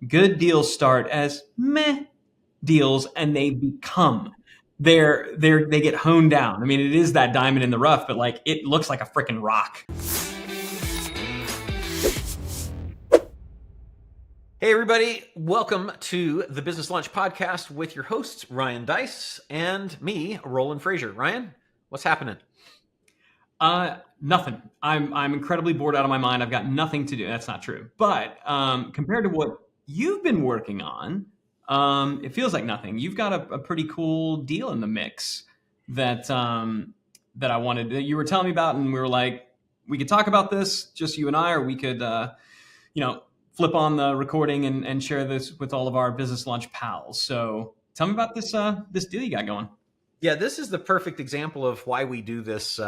good deals start as meh deals and they become they get honed down. I mean, it is that diamond in the rough, but like it looks like a freaking rock. Hey, everybody. Welcome to the Business Lunch Podcast with your hosts, Ryan Dice and me, Roland Frazier. Ryan, what's happening? Nothing. I'm incredibly bored out of my mind. I've got nothing to do. That's not true. But compared to what you've been working on, it feels like nothing. You've got a pretty cool deal in the mix that that I wanted. That you were telling me about, and we were like, we could talk about this, just you and I, or we could, flip on the recording and share this with all of our Business Lunch pals. So tell me about this deal you got going. Yeah, this is the perfect example of why we do this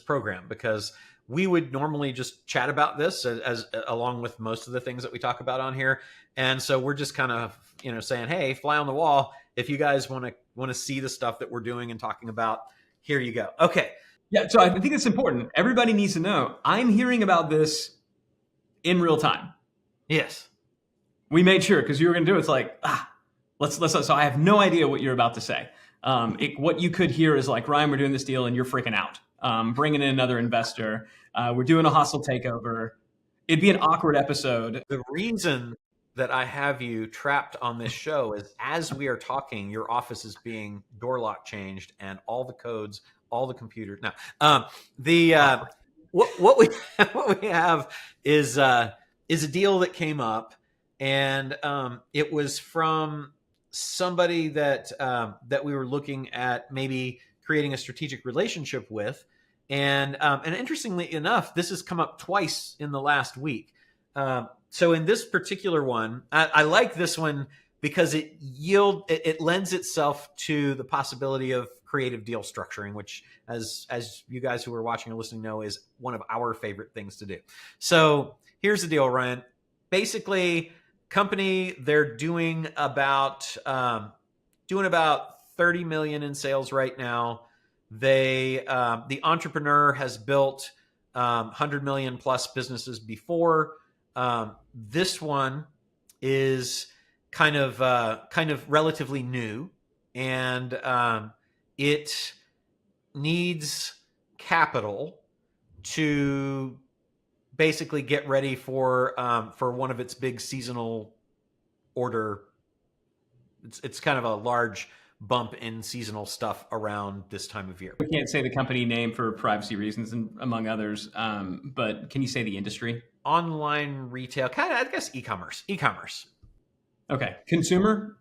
program, because we would normally just chat about this as along with most of the things that we talk about on here, and so we're just kind of saying, hey, fly on the wall. If you guys want to see the stuff that we're doing and talking about, here you go. Okay. Yeah, so I think it's important. Everybody needs to know. I'm hearing about this in real time. Yes. We made sure because you were going to do it. It's like let's. So I have no idea what you're about to say. What you could hear is like, Ryan, we're doing this deal and you're freaking out. Bringing in another investor. We're doing a hostile takeover. It'd be an awkward episode. The reason that I have you trapped on this show is as we are talking, your office is being door lock changed and all the codes, all the computers. Now, what we what we have is a deal that came up, and it was from somebody that we were looking at maybe creating a strategic relationship with, and interestingly enough, this has come up twice in the last week. So in this particular one, I like this one because it lends itself to the possibility of creative deal structuring, which, as you guys who are watching or listening know, is one of our favorite things to do. So here's the deal, Ryan. Basically, company, they're doing about 30 million in sales right now. The entrepreneur has built 100 million plus businesses before. This one is kind of relatively new, and it needs capital to basically get ready for one of its big seasonal order. It's kind of a large bump in seasonal stuff around this time of year. We can't say the company name for privacy reasons, and among others. But can you say the industry? Online retail, kind of, I guess, e-commerce. Okay, consumer.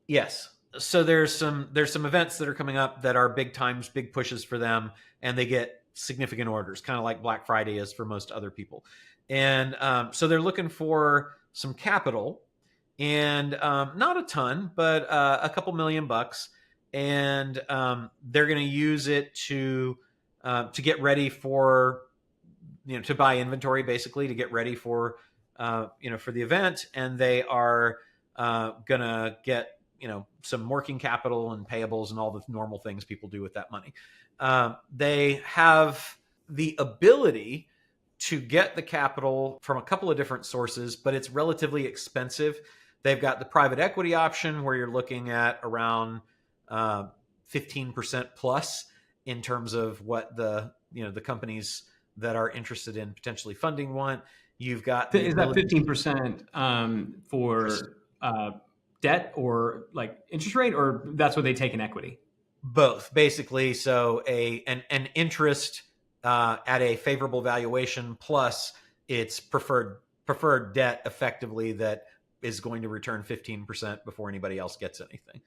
Yes. So there's some events that are coming up that are big times, big pushes for them, and they get significant orders, kind of like Black Friday is for most other people. And so they're looking for some capital, and not a ton, but a couple $1,000,000, and they're going to use it to get ready for, to buy inventory, basically, to get ready for for the event, and they are going to get some working capital and payables and all the normal things people do with that money. They have the ability to get the capital from a couple of different sources, but it's relatively expensive. They've got the private equity option where you're looking at around 15% plus in terms of what the companies that are interested in potentially funding want. You've got is that 15% for debt or like interest rate, or that's what they take in equity? Both, basically. So an interest at a favorable valuation, plus it's preferred debt, effectively, that is going to return 15% before anybody else gets anything.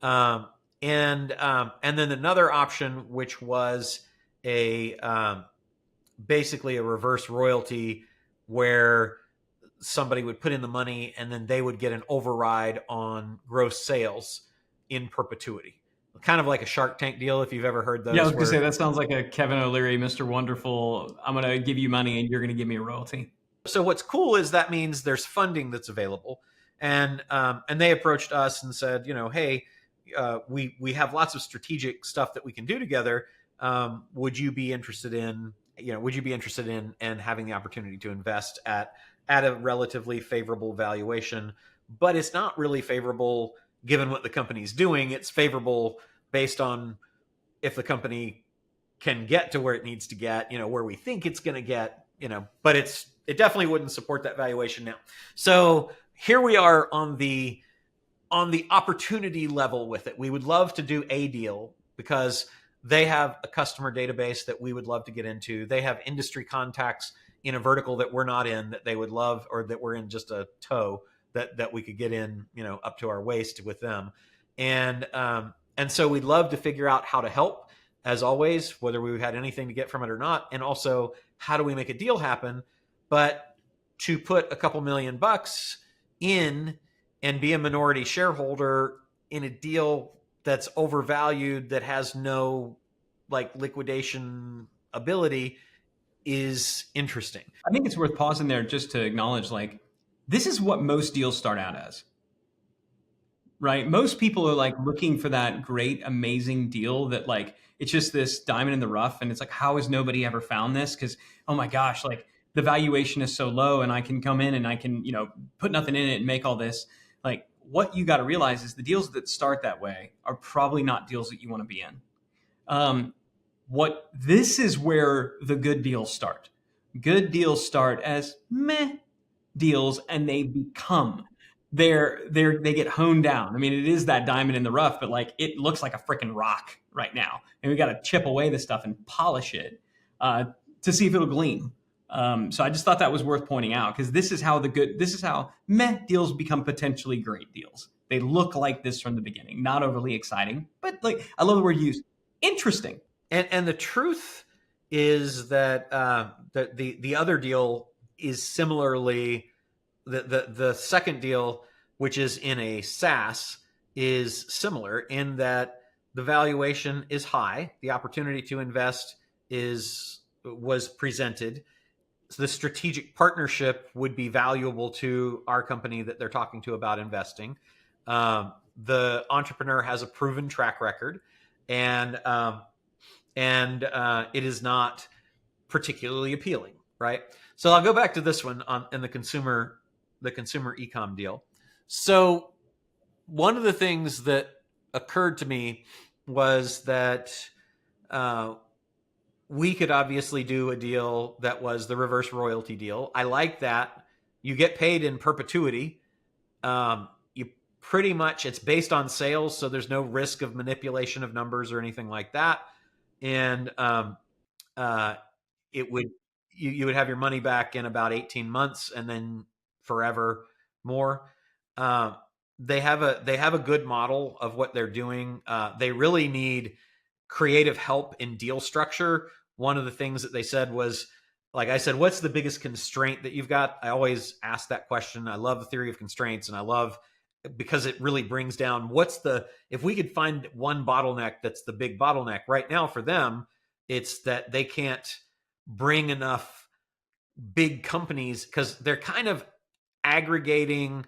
And then another option, which was basically a reverse royalty, where somebody would put in the money and then they would get an override on gross sales in perpetuity. Kind of like a Shark Tank deal, if you've ever heard those. Yeah, I was going to say, that sounds like a Kevin O'Leary, Mr. Wonderful. I'm going to give you money and you're going to give me a royalty. So what's cool is that means there's funding that's available. And they approached us and said, hey, we have lots of strategic stuff that we can do together. Would you be interested in having the opportunity to invest at a relatively favorable valuation, but it's not really favorable given what the company's doing. It's favorable based on if the company can get to where it needs to get, where we think it's going to get, but it definitely wouldn't support that valuation now. So here we are on the opportunity level with it. We would love to do a deal because they have a customer database that we would love to get into. They have industry contacts in a vertical that we're not in that they would love, or that we're in just a toe that we could get in, up to our waist with them. And so we'd love to figure out how to help, as always, whether we had anything to get from it or not. And also, how do we make a deal happen? But to put a couple $1,000,000 in and be a minority shareholder in a deal that's overvalued, that has no liquidation ability, is interesting. I think it's worth pausing there just to acknowledge, this is what most deals start out as, right? Most people are looking for that great, amazing deal that it's just this diamond in the rough. And it's how has nobody ever found this? Because, oh my gosh, the valuation is so low and I can come in and I can, put nothing in it and make all this. What you got to realize is the deals that start that way are probably not deals that you want to be in. This is where the good deals start. Good deals start as meh deals, and they become they get honed down. I mean, it is that diamond in the rough, but it looks like a freaking rock right now, and we got to chip away this stuff and polish it to see if it'll gleam. So I just thought that was worth pointing out, because this is how meh deals become potentially great deals. They look like this from the beginning, not overly exciting, but I love the word used, interesting. And the truth is that the other deal is similarly, the second deal, which is in a SaaS, is similar in that the valuation is high, the opportunity to invest was presented. So the strategic partnership would be valuable to our company that they're talking to about investing. The entrepreneur has a proven track record, and it is not particularly appealing, right? So I'll go back to this one in the consumer e-com deal. So one of the things that occurred to me was that we could obviously do a deal that was the reverse royalty deal. I like that. You get paid in perpetuity. You pretty much, it's based on sales, so there's no risk of manipulation of numbers or anything like that. And you would have your money back in about 18 months and then forever more. They have a good model of what they're doing. They really need creative help in deal structure. One of the things that they said was, I said, what's the biggest constraint that you've got? I always ask that question. I love the theory of constraints, and I love, because it really brings down if we could find one bottleneck that's the big bottleneck right now for them, it's that they can't bring enough big companies, because they're kind of aggregating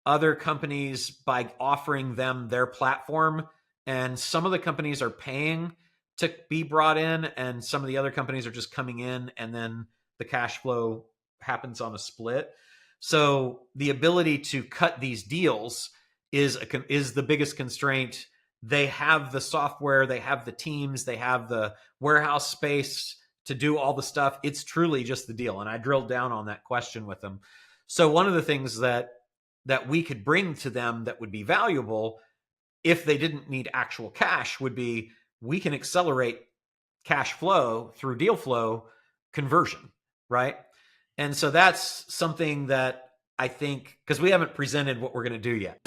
other companies by offering them their platform. And some of the companies are paying to be brought in, and some of the other companies are just coming in, and then the cash flow happens on a split. So the ability to cut these deals is the biggest constraint. They have the software, they have the teams, they have the warehouse space to do all the stuff. It's truly just the deal. And I drilled down on that question with them. So one of the things that we could bring to them that would be valuable, if they didn't need actual cash, would be, we can accelerate cash flow through deal flow conversion, right? And so that's something that I think, because we haven't presented what we're going to do yet.